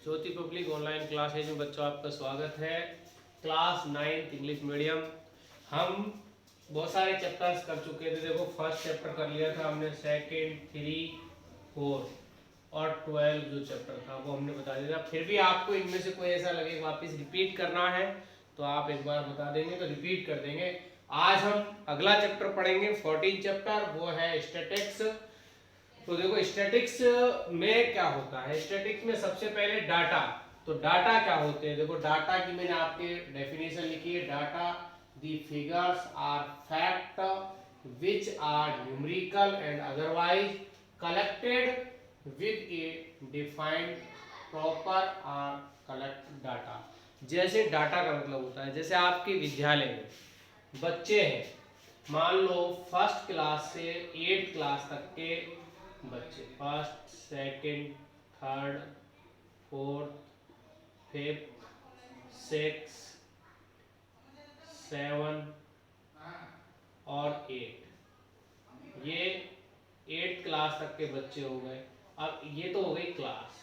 ज्योति public online classes में बच्चों आपका स्वागत है। Class 9th English medium. हम बहुत सारे चैप्टर्स कर चुके थे। देखो फर्स्ट चैप्टर कर लिया था हमने, सेकंड, 3, 4 और 12 जो चैप्टर था वो हमने बता दिया था। फिर भी आपको इनमें से कोई ऐसा लगे वापस रिपीट करना है तो आप एक बार बता देंगे तो रिपीट कर देंगे। आज हम अगला चैप्टर पढ़ेंगे, 14 चैप्टर, वो है स्टैटिक्स। तो देखो स्टैटिक्स में क्या होता है। स्टैटिक्स में सबसे पहले डाटा। तो डाटा क्या होते हैं, देखो डाटा की मैंने आपके डेफिनेशन लिखी है। Data the figures are fact which are numerical and otherwise collected with a defined proper are collect data. जैसे डाटा का मतलब होता है, जैसे आपके विद्यालय में बच्चे हैं, मान लो फर्स्ट क्लास से 8th क्लास तक के बच्चे, first, second, third, fourth, fifth, six, 7 और 8, ये 8th क्लास तक के बच्चे हो गए। अब ये तो हो गई क्लास।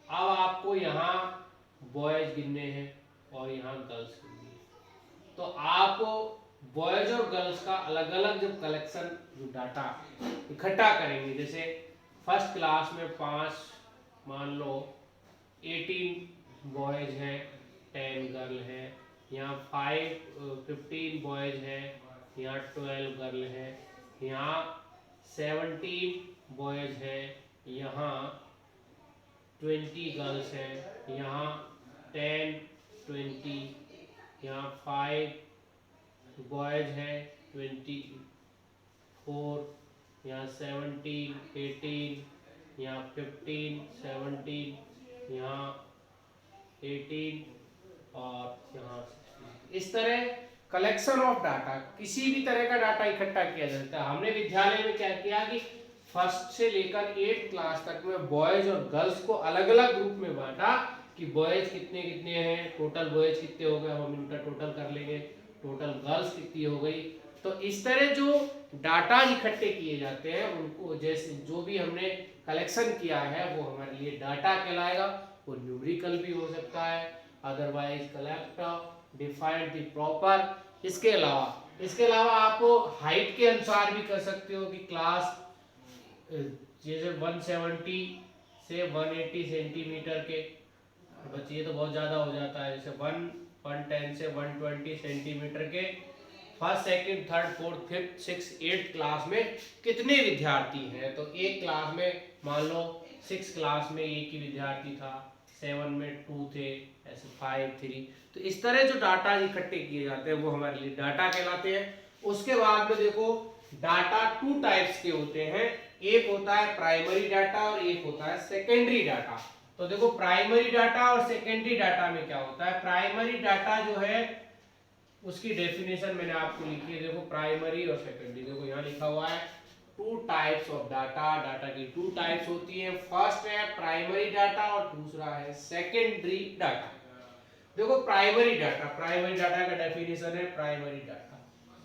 अब आपको यहाँ बॉयज गिनने हैं और यहाँ गर्ल्स गिननी है। तो आप बॉयज और गर्ल्स का अलग अलग जो कलेक्शन, जो डाटा इकट्ठा करेंगे। जैसे फर्स्ट क्लास में 5, मान लो 18 बॉयज हैं, 10 गर्ल है। यहाँ 15 बॉयज हैं, यहाँ 12 गर्ल है। यहाँ 17 बॉयज हैं, यहाँ 20 गर्ल्स हैं। यहाँ 10, 20, यहाँ 5 बॉयज है, 24, यहाँ 17, 18, यहाँ 15, 17, यहाँ 18 और यहाँ 16। इस तरह कलेक्शन ऑफ डाटा, किसी भी तरह का डाटा इकट्ठा किया जाता है। हमने विद्यालय में क्या किया कि फर्स्ट से लेकर 8th क्लास तक में बॉयज और गर्ल्स को अलग अलग ग्रुप में बांटा कि बॉयज कितने कितने हैं, टोटल बॉयज कितने हो गए, हम इनका टोटल कर लेंगे, टोटल गर्ल्स कितनी हो गई। तो इस तरह जो डाटा इकट्ठे किए जाते हैं उनको, जैसे जो भी हमने कलेक्शन किया है वो हमारे लिए डाटा कहलाएगा। वो न्यूमेरिकल भी हो सकता है, otherwise collect defined the proper. इसके अलावा आप हाइट के अनुसार भी कर सकते हो कि क्लास जैसे 170 से 180 सेंटीमीटर के बच्चे, ये तो बहुत ज़्यादा हो जाता है। जैसे 110 से 120 सेंटीमीटर के first, second, third, fourth, fifth, six, 8th class में कितने विद्यार्थी हैं। तो एक क्लास में मान लो 6 क्लास में एक ही विद्यार्थी था, 7 में 2 थे, ऐसे 5, 3। तो इस तरह जो डाटा इकट्ठे किए जाते हैं वो हमारे लिए डाटा कहलाते हैं। उसके बाद में देखो डाटा 2 टाइप्स के होते हैं। एक होता है प्राइमरी डाटा और एक होता है सेकेंडरी डाटा। तो देखो प्राइमरी डाटा और सेकेंडरी डाटा में क्या होता है। प्राइमरी डाटा जो है उसकी डेफिनेशन मैंने आपको लिखी है। देखो प्राइमरी और सेकेंडरी, देखो यहाँ लिखा हुआ है 2 टाइप्स ऑफ डाटा। डाटा की 2 टाइप्स होती है। फर्स्ट है प्राइमरी डाटा और दूसरा है सेकेंडरी डाटा। देखो प्राइमरी डाटा का डेफिनेशन है primary data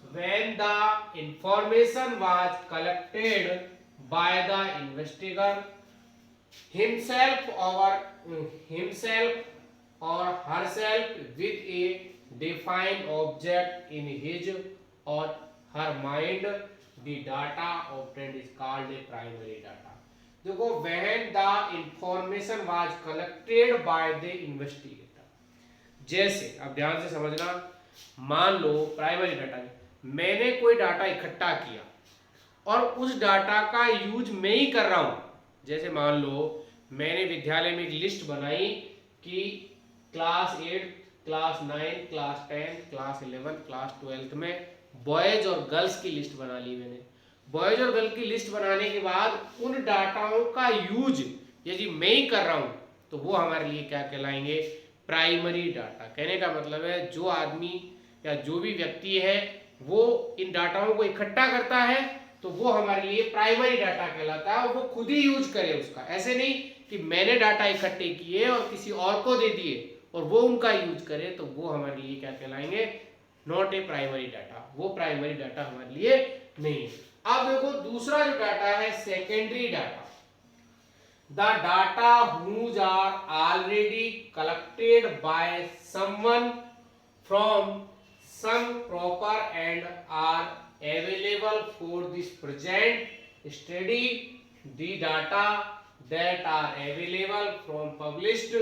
when the information was collected by the investigator himself or herself with a defined object in his or her mind, the data obtained is called a primary data. देखो when the information was collected by the investigator, जैसे अब ध्यान से समझना, मान लो primary data में मैंने कोई डाटा इकट्ठा किया और उस डाटा का यूज मैं ही कर रहा हूं। जैसे मान लो मैंने विद्यालय में एक लिस्ट बनाई कि class 8, class 9, class 10, class 11, class 12 में बॉयज और गर्ल्स की लिस्ट बना ली मैंने। बॉयज और गर्ल की लिस्ट बनाने के बाद उन डाटाओं का यूज यदि मैं ही कर रहा हूं तो वो हमारे लिए क्या कहलाएंगे, प्राइमरी डाटा। कहने का मतलब है जो आदमी या जो भी व्यक्ति है वो इन डाटाओं को इकट्ठा करता है तो वो हमारे लिए प्राइमरी डाटा कहलाता है और वो खुद ही यूज करे उसका। ऐसे नहीं कि मैंने डाटा इकट्ठे किए और किसी और को दे दिए और वो उनका यूज करे, तो वो हमारे लिए क्या कहलाएंगे, नॉट ए प्राइमरी डाटा। वो प्राइमरी डाटा हमारे लिए नहीं है। अब देखो दूसरा जो डाटा है secondary data. the data whose are already collected by someone from some proper and are available for this present study. The data that are available from published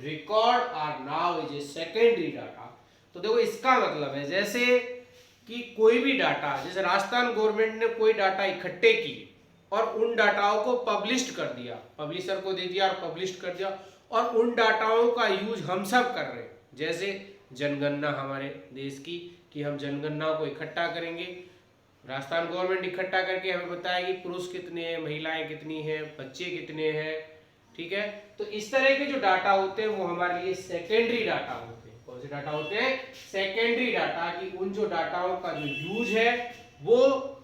record are now is a secondary data. तो देखो इसका मतलब है जैसे कि कोई भी data, जैसे राजस्थान गवर्नमेंट ने कोई डाटा इकट्ठे किए और उन डाटाओं को पब्लिश्ड कर दिया, पब्लिशर को दे दिया और पब्लिश्ड कर दिया, और उन डाटाओं का यूज हम सब कर रहे हैं। जैसे जनगणना हमारे देश की, कि हम जनगणना को इकट्ठा करेंगे, राजस्थान गवर्नमेंट इकट्ठा करके हमें बताएगी पुरुष कितने हैं, महिलाएं कितनी हैं, बच्चे कितने हैं, ठीक है। तो इस तरह के जो डाटा होते हैं वो हमारे लिए सेकेंडरी डाटा होते हैं। कौन से डाटा होते हैं? सेकेंडरी डाटा, कि उन जो डाटाओं का जो यूज है वो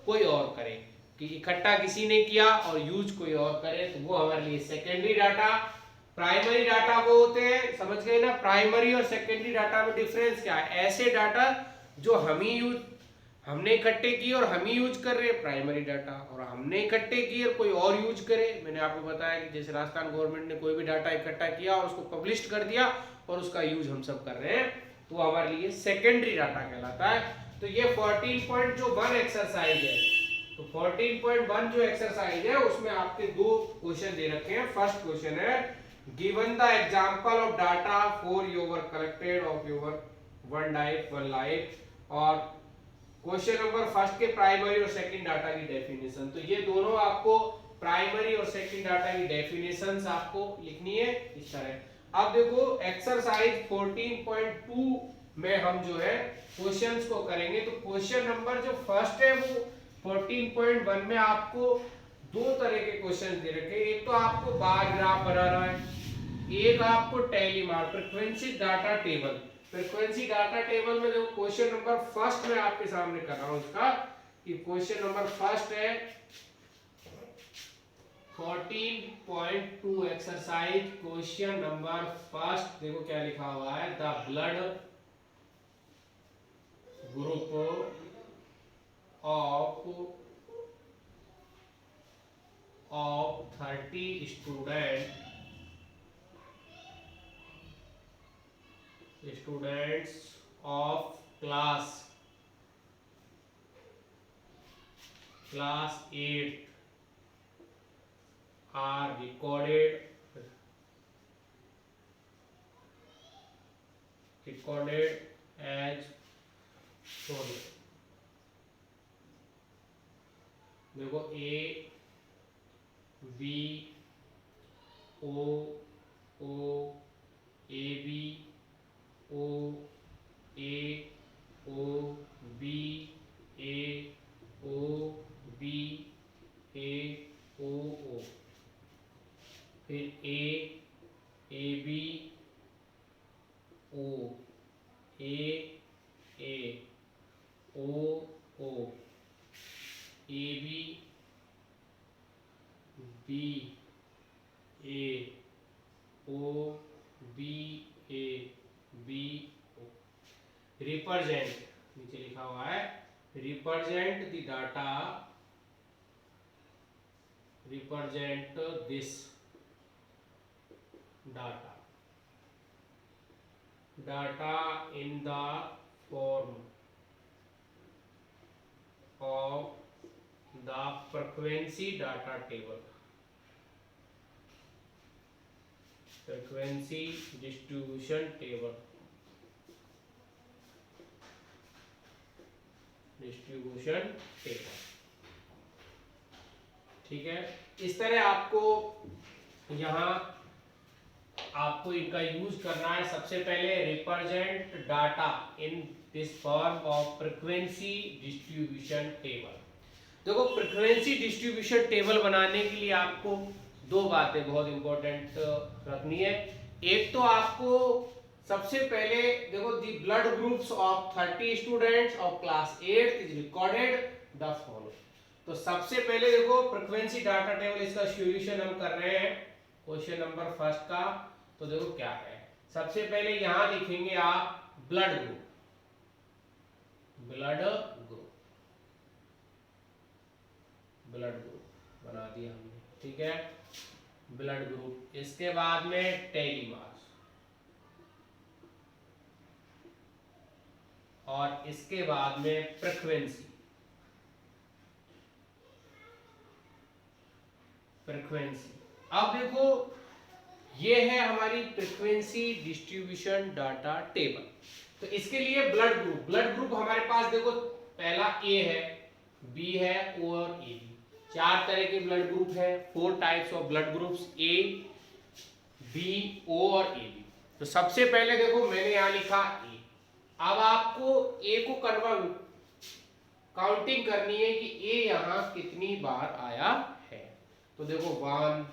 कोई और करे, कि इकट्ठा किसी ने किया और यूज कोई और करे, तो वो हमारे लिए सेकेंडरी डाटा। प्राइमरी डाटा वो होते हैं, समझ गए ना, प्राइमरी और सेकेंडरी डाटा में डिफरेंस क्या है? ऐसे डाटा जो हमने इकट्ठे किए और हम ही यूज कर रहे हैं, प्राइमरी डाटा, और हमने इकट्ठे किए और कोई और यूज करे। मैंने आपको बताया कि जैसे राजस्थान गवर्नमेंट ने कोई भी डाटा इकट्ठा किया और उसको पब्लिश कर दिया और उसका यूज हम सब कर रहे हैं, तो हमारे लिए सेकेंडरी डाटा कहलाता है। तो ये 14.1 एक्सरसाइज है। तो 14.1 जो एक्सरसाइज है उसमें आपके दो क्वेश्चन दे रखे हैं। फर्स्ट क्वेश्चन है, given the example of data for your collected of your one life, और क्वेश्चन नंबर फर्स्ट के प्राइमरी और सेकंड डाटा की डेफिनेशन। तो ये दोनों आपको प्राइमरी और सेकंड डाटा की डेफिनेशंस आपको लिखनी है इस तरह। अब देखो एक्सरसाइज 14.2 में हम जो है क्वेश्चंस को करेंगे। तो क्वेश्चन नंबर जो फर्स्ट है वो 14.1 में आपको दो तरह के क्वेश्चन दे रखे हैं। एक तो आपको बार ग्राफ बनाना है, एक आपको टैली मार frequency data table. Frequency data table में देखो क्वेश्चन नंबर फर्स्ट में आपके सामने कर रहा हूं इसका, कि क्वेश्चन नंबर फर्स्ट है 14.2 एक्सरसाइज क्वेश्चन नंबर फर्स्ट। देखो क्या लिखा हुआ है, the blood group of 30 students of class 8 are recorded as follows। देखो A B O O A B O A O B A O B A O O, फिर A A B O A A O O A B B A O B A B O। Represent नीचे लिखा हुआ है, represent the data, represent this data in the form of the frequency data table, frequency distribution table, ठीक है। इस तरह आपको यहाँ आपको इनका यूज करना है। सबसे पहले represent data in this form of frequency distribution table. देखो फ्रीक्वेंसी डिस्ट्रीब्यूशन टेबल बनाने के लिए आपको दो बातें बहुत इंपॉर्टेंट रखनी है। एक तो आपको सबसे पहले देखो the blood groups of 30 students of class 8 is recorded the follow. तो सबसे पहले देखो फ्रीक्वेंसी डाटा टेबल, इसका सॉल्यूशन हम कर रहे हैं क्वेश्चन नंबर फर्स्ट का। तो देखो क्या है, सबसे पहले यहां लिखेंगे आप ब्लड ग्रुप, ब्लड ग्रुप बना दिया हमने, ठीक है। ब्लड ग्रुप, इसके बाद में टेलीमास, और इसके बाद में फ्रीक्वेंसी। अब देखो ये है हमारी फ्रीक्वेंसी डिस्ट्रीब्यूशन डाटा टेबल। तो इसके लिए ब्लड ग्रुप हमारे पास देखो, पहला ए है, बी है, ओ और ए बी। चार तरह के ब्लड ग्रुप है, 4 types of blood groups, A B O और ए बी। तो सबसे पहले देखो मैंने यहां लिखा ए। अब आपको ए को काउंटिंग करनी है कि ए यहां कितनी बार आया है। तो देखो 1,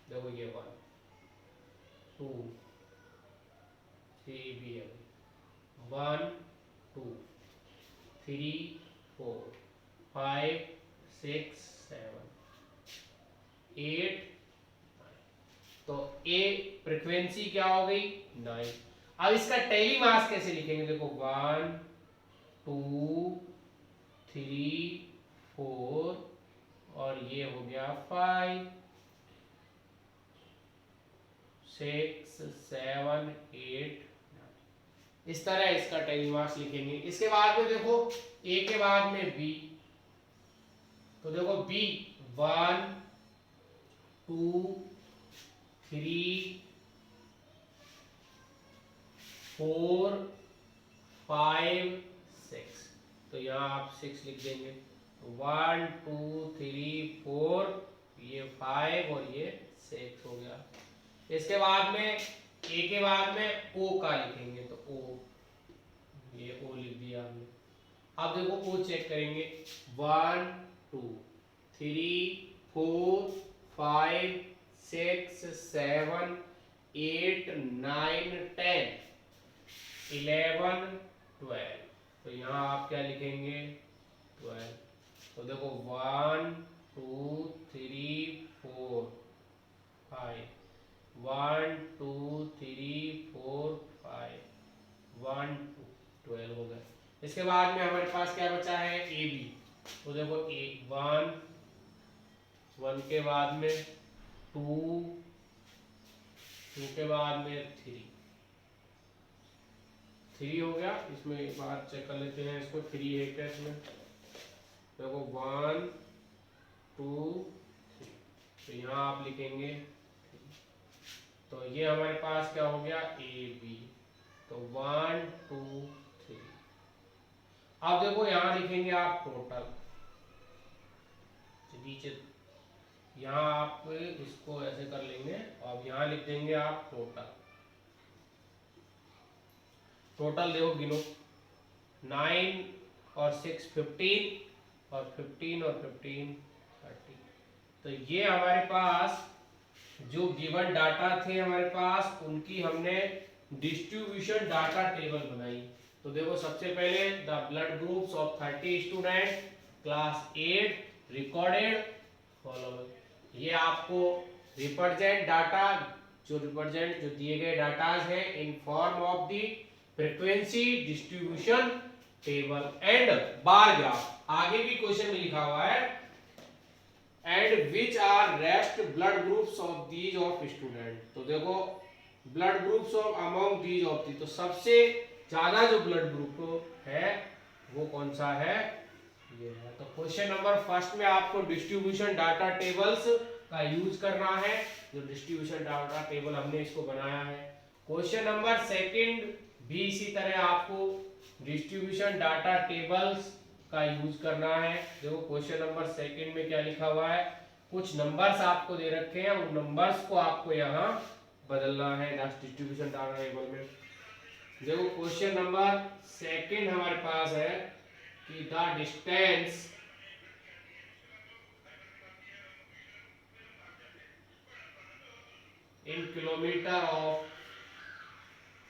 देखो ये 1 2 3 भी है, 1 2 3 4 5 6 7 8। तो ए फ्रीक्वेंसी क्या हो गई 9। अब इसका टेलीमास कैसे लिखेंगे, देखो 1 2 3 4 और ये हो गया 5 6 7 8। इस तरह इसका टेलीमास लिखेंगे। इसके बाद में देखो ए के बाद में बी, तो देखो बी 1 2 3 4 5 6। तो यहाँ आप 6 लिख देंगे। 1 2 3 4, ये 5 और ये 6 हो गया। इसके बाद में ए के बाद में ओ का लिखेंगे, तो ओ, ये ओ लिख दिया हमने। अब देखो ओ चेक करेंगे, 1 2 3 4 5 6 7 8 9 10 11 12। तो यहाँ आप क्या लिखेंगे 12। तो देखो 1 2 3 4 5 1 2 3 4 5 1 2 12 हो गए। इसके बाद में हमारे पास क्या बचा है ए बी। तो देखो ए 1 के बाद में 2 के बाद में 3 हो गया। इसमें एक बार चेक कर लेते हैं इसको, 3 है क्या इसमें। देखो 1 2 3, तो यहाँ आप लिखेंगे। तो ये हमारे पास क्या हो गया ए बी। तो 1 2 3। अब देखो यहाँ लिखेंगे आप टोटल, नीचे यहाँ आप इसको ऐसे कर लेंगे और यहाँ लिख देंगे आप टोटल। देखो गिनो, 9 और 6 15 और 15 और 15 30। तो ये हमारे पास जो गिवन डाटा थे हमारे पास, उनकी हमने डिस्ट्रीब्यूशन डाटा टेबल बनाई। तो देखो सबसे पहले the blood groups of 30 student class 8 recorded following. ये आपको रिप्रेजेंट डाटा, जो दिए गए डाटाज हैं in form of the frequency distribution table and bar graph. आगे भी क्वेश्चन में लिखा हुआ है, and which are rest blood groups of these of student. तो देखो blood groups of among these of the, तो सबसे ज्यादा जो ब्लड ग्रुप है वो कौन सा है, ये है। तो क्वेश्चन नंबर फर्स्ट में आपको डिस्ट्रीब्यूशन डाटा टेबल्स का यूज करना है। जो डिस्ट्रीब्यूशन डाटा टेबल हमने इसको बनाया है। क्वेश्चन नंबर सेकंड भी इसी तरह आपको डिस्ट्रीब्यूशन डाटा टेबल्स का यूज करना है। देखो क्वेश्चन नंबर सेकंड में क्या लिखा हुआ है, कुछ नंबर्स आपको दे रखे हैं, उन नंबर्स को आपको यहाँ बदलना है डिस्ट्रीब्यूशन डाटा टेबल में। देखो क्वेश्चन नंबर सेकंड हमारे पास है कि the distance in kilometre of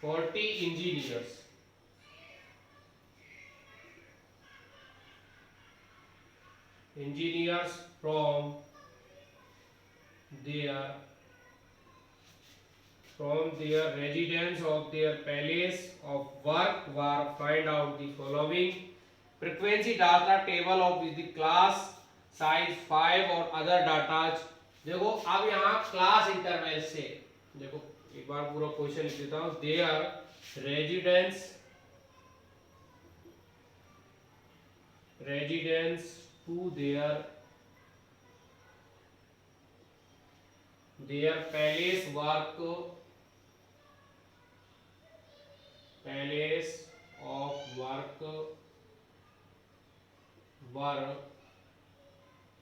40 engineers from their residence of their place of work were find out the following frequency data table of the class size 5 or other data देखो अब यहाँ class interval से देखो एक बार पूरा question लिख देता हूँ। Their residence to their place of work were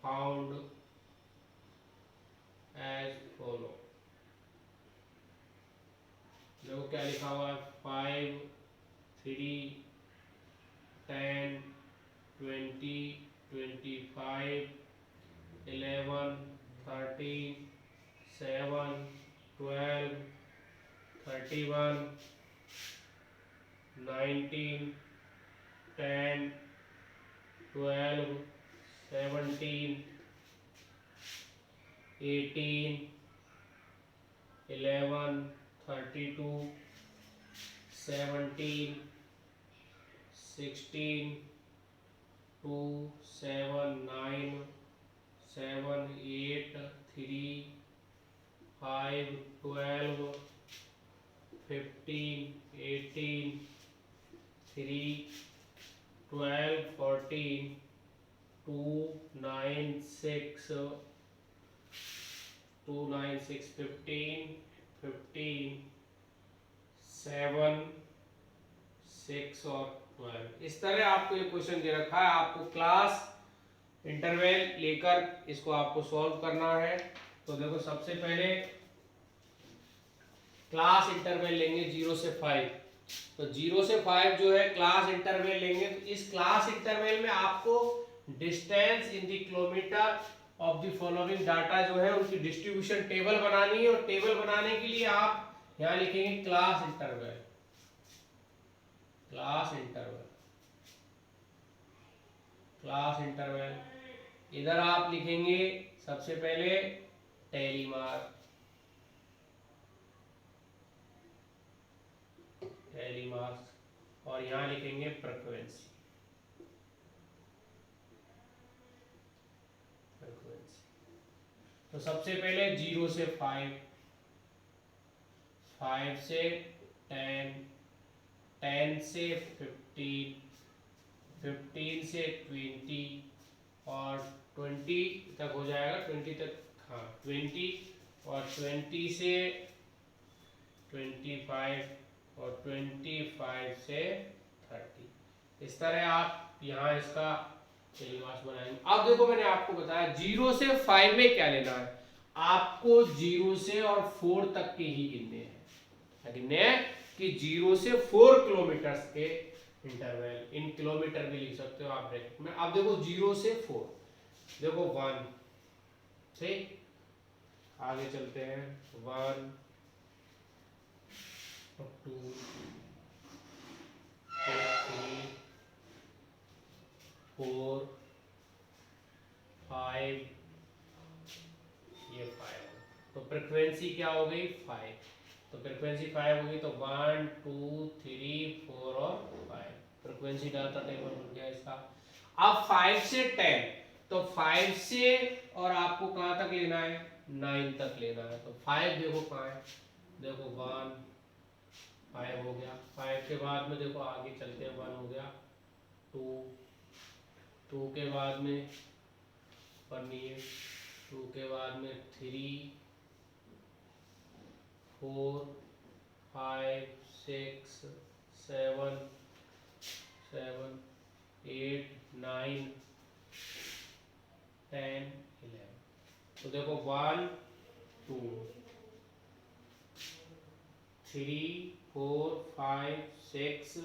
found as follow. देखो क्या लिखा हुआ है, 5, 3, 10, 20, 25, 11, 13, 7, 12, 31, 19, 10, 12, 17, 18, 11, 32, 17, 16, 2, 7, 9, 7, 8, 3, 5, 12, 15, 18, 3, 12, 14, 2, 9, 6, 2, 9, 6, 15, 15, 7, 6 और 12। इस तरह आपको ये क्वेश्चन दे रखा है, आपको क्लास इंटरवल लेकर इसको आपको सॉल्व करना है। तो देखो सबसे पहले क्लास इंटरवल लेंगे 0 से 5। तो 0 से 5 जो है क्लास इंटरवल लेंगे, तो इस क्लास इंटरवल में आपको distance in the kilometre of the following data जो है उनकी डिस्ट्रीब्यूशन टेबल बनानी है। और टेबल बनाने के लिए आप यहां लिखेंगे class interval, class interval, class interval. इधर आप लिखेंगे सबसे पहले टेलीमार्क, और यहां लिखेंगे फ्रीक्वेंसी। तो सबसे पहले 0 से 5, 5 से 10, 10 से 15, 15 से 20 और 20 तक हो जाएगा, 20 तक, हाँ 20 और 20 से 25 और 25 से 30। इस तरह आप यहाँ इसका टेलीमार्क बनाएंगे। अब देखो मैंने आपको बताया 0 से 5 में क्या लेना है, आपको 0 से और 4 तक के ही गिनने हैं। गिनने हैं कि 0 से 4 किलोमीटर के इंटरवल, इन किलोमीटर भी लिख सकते हो आप ब्रैकेट में। अब देखो 0 से 4, देखो 1 से आगे चलते हैं, 1, 2, 3, 4, 5, ये 5। तो फ्रीक्वेंसी क्या हो गई, 5। तो फ्रीक्वेंसी 5 होगी, तो 1, 2, 3, 4 और 5 फ्रीक्वेंसी डाटा टेबल बन गया इसका। अब 5 से 10, तो 5 से और आपको कहां तक लेना है, 9 तक लेना है। तो 5 देखो कहां है, देखो 1, 5 हो गया। 5 के बाद में देखो आगे चलते हैं, 1 हो गया, 2, 2 के बाद में पढ़नी है, 2 के बाद में 3, 4, 5, 6, 7, 8, 9, 10, 11। तो देखो 1, 2, 3, 4, 5, 6,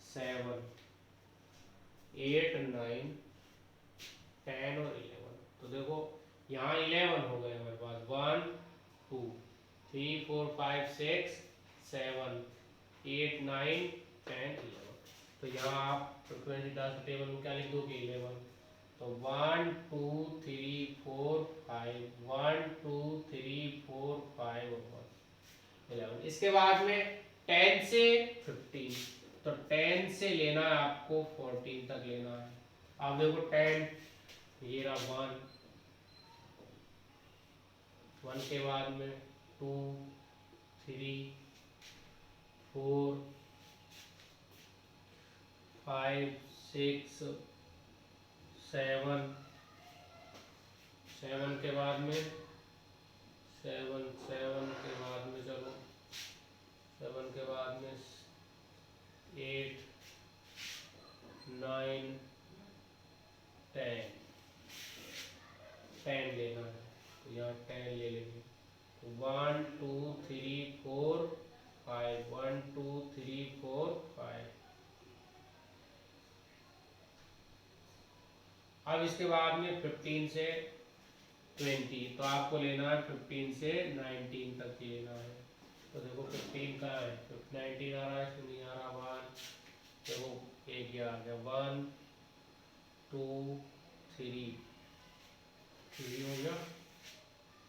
7, 8, 9, 10 और 11। तो देखो यहाँ 11 हो गए हमारे पास, 1, 2, 3, 4, 5, 6, 7, 8, 9, 10, 11। तो यहाँ आप फ्रीक्वेंसी डाटा टेबल में क्या लिख दोगे, 11। तो 1, 2, 3, 4, 5, 1, 2, 3, 4, 5 और 11। इसके बाद में 10 से 15, तो 10 से लेना है आपको 14 तक लेना है। अब देखो 10, ये रहा 1, 1 के बाद में 2 3 4 5 6 7 7 के बाद में 7 के बाद में चलो 7 के बाद में 8 9 10 10 लेना है, तो यहाँ 10 ले लेंगे। 1 2 3 4 5 1 2 3 4 5। अब इसके बाद में 15 से 20, तो आपको लेना है 15 से 19 तक लेना है। तो देखो 15 का है, 19 आ रहा है, इसमें नहीं आ रहा 1, देखो एक ये आ गया 1 2 3 हो गया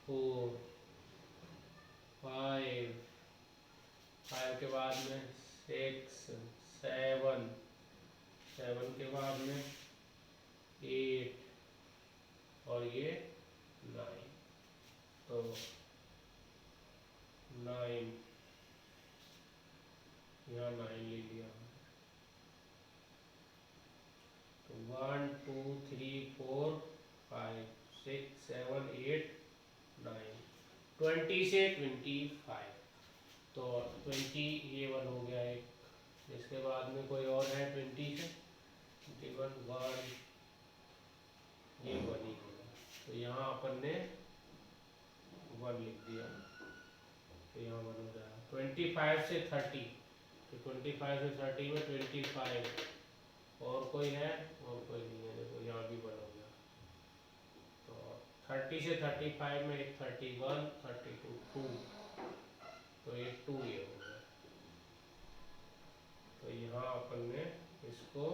4 5 के बाद में 6 7 के बाद में 8 और ये 9, तो 9 यहाँ 9 ले लिया। तो 1 2 3 4 5 6 7 8 9 20 से 25, तो 20 ये 1 हो गया एक। इसके बाद में कोई और है 20 से 21 1 ये 1 ही होगा, तो यहाँ अपन ने 1 लिख दिया, तो यहाँ 1 हो जाएगा। 25 से 30, तो 25 से 30 में 25 और कोई है, और कोई नहीं है, देखो यहाँ भी 1 हो गया। तो 30 से 35 में एक 31 32 2, तो ये 2 ये हो गया। तो यहाँ अपन ने इसको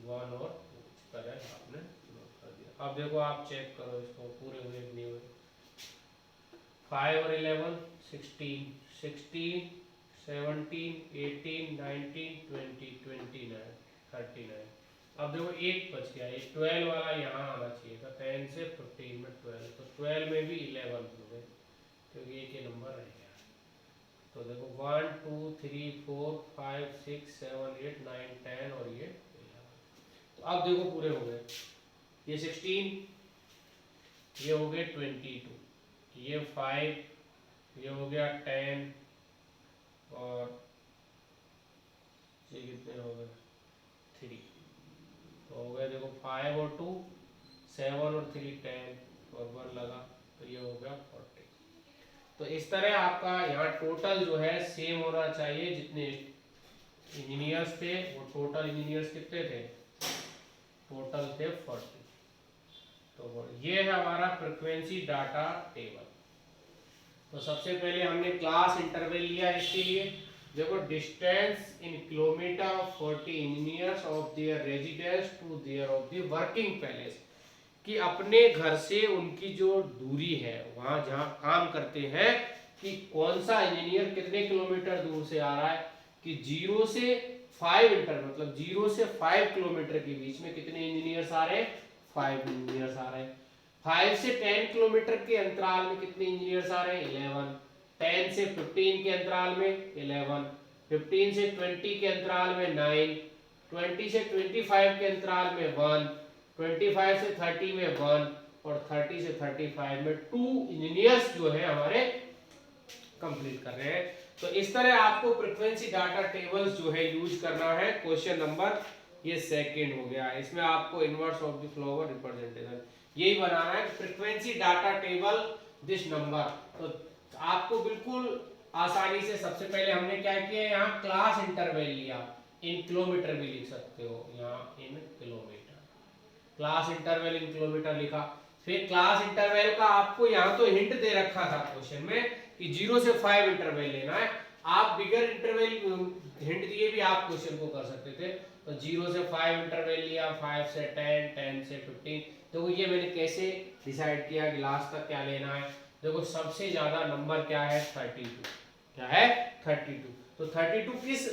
1 और इस तरह आपने नोट कर दिया। अब देखो आप चेक करो इसको पूरे हुए नहीं हुए। 5 और 11 16 16 17 18 19 20 29 39। अब देखो एक बच गया, ये 12 वाला यहाँ आना चाहिए था, 10 से 15 में 12, तो 12 में भी 11 हो गए, क्योंकि एक ये नंबर रह गया। तो देखो 1 2 3 4 5 6 7 8 9 10 और ये 11। तो अब देखो पूरे हो गए, ये 16, ये हो गए 22, ये 5, ये हो गया 10 और ये कितने हो गए 3, तो हो गया देखो 5 और 2 7 और 3 10 और 1 लगा, तो ये हो गया 40। तो इस तरह आपका यहाँ टोटल जो है सेम होना चाहिए, जितने इंजीनियर्स थे वो टोटल इंजीनियर्स कितने थे, टोटल थे 40। तो ये है हमारा फ्रीक्वेंसी डाटा टेबल। तो सबसे पहले हमने क्लास इंटरवल लिया इसके लिए, देखो distance in kilometre of 40 engineers of their residence to their of the working place, कि अपने घर से उनकी जो दूरी है वहां जहां काम करते हैं, कि कौन सा इंजीनियर कितने किलोमीटर दूर से आ रहा है, कि 0 से 5 इंटर मतलब 0 से 5 किलोमीटर के बीच में कितने इंजीनियर्स आ रहे हैं, 5 इंजीनियर्स आ रहे हैं। 5 से 10 किलोमीटर के अंतराल में कितने इंजीनियर्स आ रहे हैं, 11। 10 से 15 के अंतराल में 11, 15 से 20 के अंतराल में 9, 20 से 25 के अंतराल में 1, 25 से 30 में 1 और 30 से 35 में 2 इंजीनियर्स जो है हमारे कंप्लीट कर रहे हैं। तो इस तरह आपको फ्रीक्वेंसी डाटा टेबल्स जो है यूज करना है। क्वेश्चन नंबर ये सेकंड हो गया, इसमें आपको inverse of the flower representation यही बनाना है, frequency data table this number. तो आपको बिल्कुल आसानी से सबसे पहले हमने क्या किया, यहाँ क्लास इंटरवल लिया, इन किलोमीटर भी लिख सकते हो, यहाँ इन किलोमीटर, क्लास इंटरवल इन किलोमीटर लिखा। फिर क्लास इंटरवल का आपको यहाँ तो हिंट दे रखा था क्वेश्चन में कि 0 से 5 इंटरवल लेना है, आप बिगर इंटरवल हिंट दिए भी आप क्वेश्चन को कर सकते थे। तो 0 से 5 इंटरवल लिया, 5 से 10, 10 से 15। तो ये मैंने कैसे डिसाइड किया कि लास्ट तक क्या लेना है, देखो सबसे ज्यादा नंबर क्या है 32, क्या है 32। तो 32 किस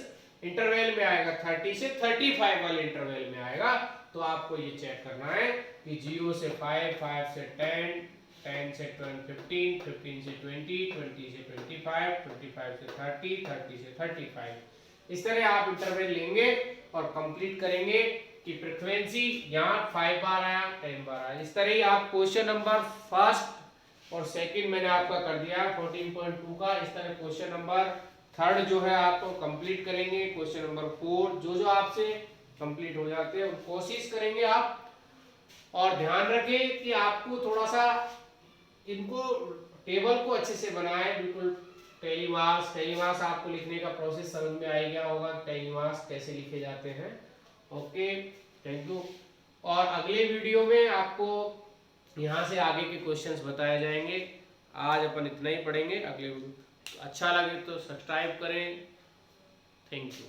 इंटरवल में आएगा, 30 से 35 वाले इंटरवल में आएगा। तो आपको ये चेक करना है कि 0 से 5, 5 से 10, 10 से 15, 15 से 20, 20 से 25, 25 से 30, 30 से 35। इस तरह आप इंटरवल लेंगे और कंप्लीट करेंगे कि फ्रीक्वेंसी यहाँ 5 बार आया, 10 बार आया। इस तरह ही आप क्वेश्चन नंबर फर्स्ट और सेकंड मैंने आपका कर दिया 14.2 का। इस तरह क्वेश्चन नंबर थर्ड जो है आपको कंप्लीट करेंगे, क्वेश्चन नंबर 4 जो आपसे कंप्लीट हो जाते हैं कोशिश करेंगे आप। और ध्यान रखें कि आपको थोड़ा सा इनको टेबल को अच्छे से बनाएं, बिल्कुल टेलीमास आपको लिखने का प्रोसेस समझ में आ गया होगा, टेलीमास कैसे लिखे जाते हैं। Okay, thank you. और अगले वीडियो में आपको यहाँ से आगे के क्वेश्चंस बताए जाएंगे। आज अपन इतना ही पढ़ेंगे, अगले वीडियो अच्छा लगे तो सब्सक्राइब करें। Thank you.